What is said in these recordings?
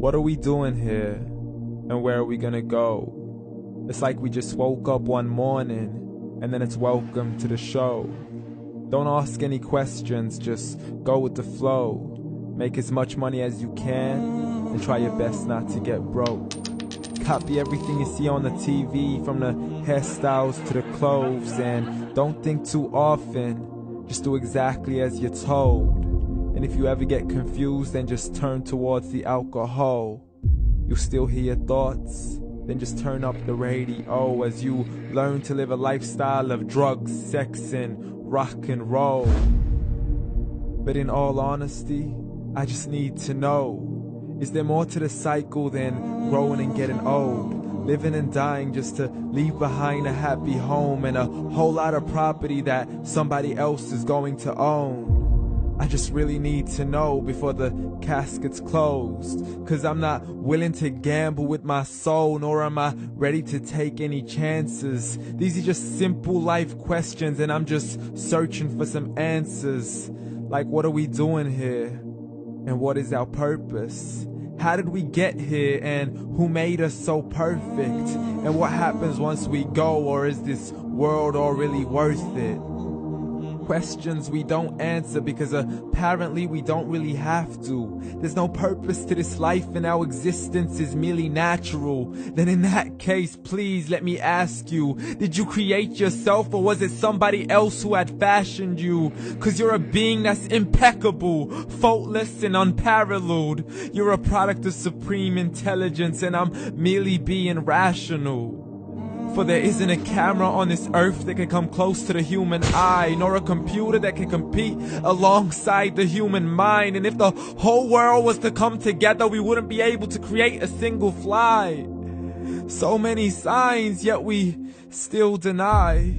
What are we doing here? And where are we gonna go? It's like we just woke up one morning, and then it's welcome to the show. Don't ask any questions, just go with the flow. Make as much money as you can, and try your best not to get broke. Copy everything you see on the TV, from the hairstyles to the clothes, and don't think too often, just do exactly as you're told. And if you ever get confused, then just turn towards the alcohol. You'll still hear your thoughts, then just turn up the radio as you learn to live a lifestyle of drugs, sex, and rock and roll. But in all honesty, I just need to know, is there more to the cycle than growing and getting old? Living and dying just to leave behind a happy home and a whole lot of property that somebody else is going to own. I just really need to know before the casket's closed, 'cause I'm not willing to gamble with my soul, nor am I ready to take any chances. These are just simple life questions, and I'm just searching for some answers. Like, what are we doing here? And what is our purpose? How did we get here, and who made us so perfect? And what happens once we go, or is this world all really worth it? Questions we don't answer because apparently we don't really have to. There's no purpose to this life and our existence is merely natural. Then in that case, please let me ask you, did you create yourself, or was it somebody else who had fashioned you? 'Cause you're a being that's impeccable, faultless and unparalleled. You're a product of supreme intelligence, and I'm merely being rational. For there isn't a camera on this earth that can come close to the human eye, nor a computer that can compete alongside the human mind. And if the whole world was to come together, we wouldn't be able to create a single fly. So many signs, yet we still deny.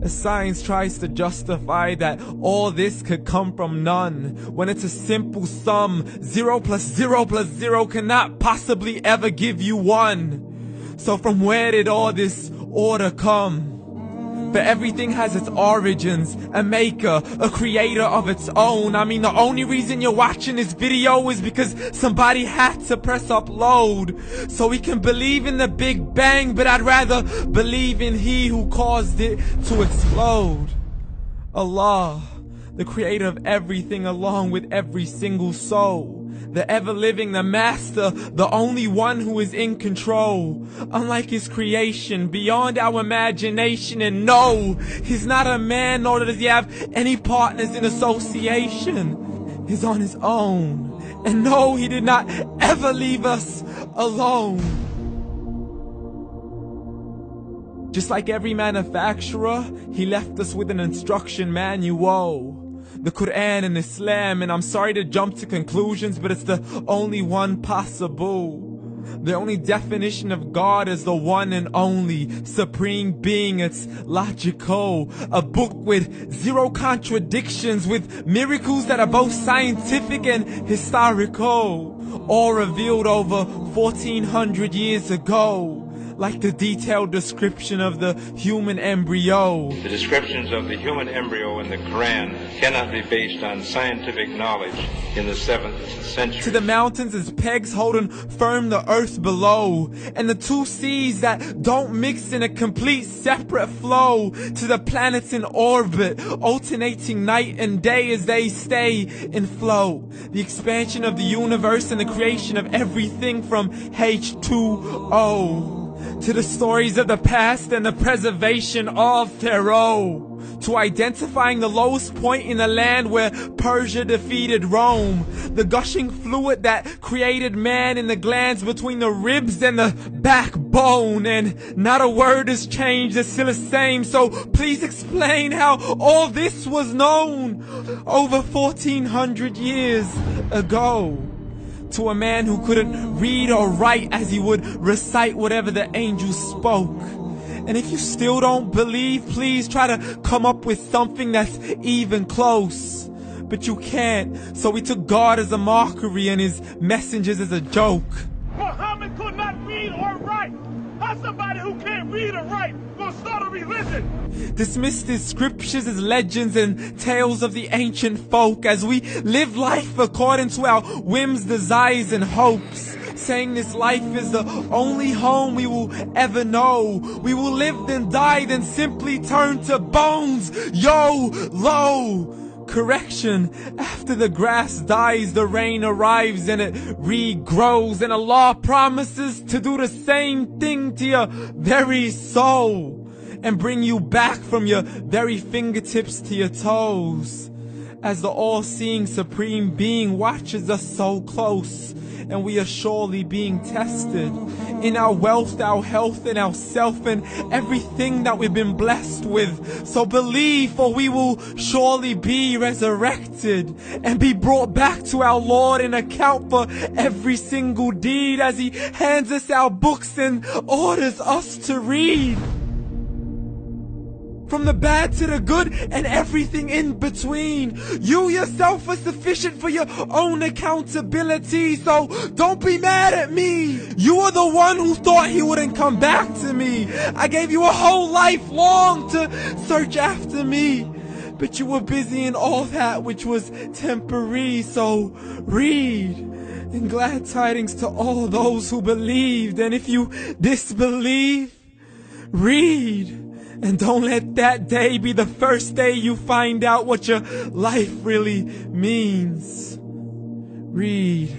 As science tries to justify that all this could come from none, when it's a simple sum. 0 plus 0 plus 0 cannot possibly ever give you 1. So from where did all this order come? For everything has its origins, a maker, a creator of its own. I mean, the only reason you're watching this video is because somebody had to press upload. So we can believe in the Big Bang, but I'd rather believe in He who caused it to explode. Allah, the creator of everything along with every single soul. The ever-living, the master, the only one who is in control. Unlike his creation, beyond our imagination. And no, he's not a man, nor does he have any partners in association. He's on his own. And no, he did not ever leave us alone. Just like every manufacturer, he left us with an instruction manual. The Quran and Islam, and I'm sorry to jump to conclusions, but it's the only one possible. The only definition of God is the one and only supreme being. It's logical, a book with 0 contradictions, with miracles that are both scientific and historical, all revealed over 1400 years ago. Like the detailed description of the human embryo. The descriptions of the human embryo in the Quran cannot be based on scientific knowledge in the 7th century. To the mountains as pegs holding firm the earth below, and the 2 seas that don't mix in a complete separate flow. To the planets in orbit, alternating night and day as they stay in flow. The expansion of the universe and the creation of everything from H2O. To the stories of the past and the preservation of Pharaoh. To identifying the lowest point in the land where Persia defeated Rome. The gushing fluid that created man in the glands between the ribs and the backbone. And not a word has changed, it's still the same. So please explain how all this was known over 1400 years ago. To a man who couldn't read or write as he would recite whatever the angels spoke. And if you still don't believe, please try to come up with something that's even close. But you can't, so we took God as a mockery and his messengers as a joke. Muhammad could not read or write. How's somebody who can't read or write gonna start a religion? Dismissed his scriptures as legends and tales of the ancient folk, as we live life according to our whims, desires, and hopes. saying this life is the only home we will ever know. We will live then die, then simply turn to bones. YOLO! Correction, after the grass dies, the rain arrives and it regrows, and Allah promises to do the same thing to your very soul and bring you back from your very fingertips to your toes, as the all-seeing supreme being watches us so close, and we are surely being tested in our wealth, our health, and our self, and everything that we've been blessed with. So believe, for we will surely be resurrected and be brought back to our Lord and account for every single deed, as He hands us our books and orders us to read. From the bad to the good and everything in between. You yourself are sufficient for your own accountability, so don't be mad at me. You are the one who thought He wouldn't come back to me. I gave you a whole life long to search after me, but you were busy in all that which was temporary. So read, and glad tidings to all those who believed. And if you disbelieve, read. And don't let that day be the first day you find out what your life really means. Read.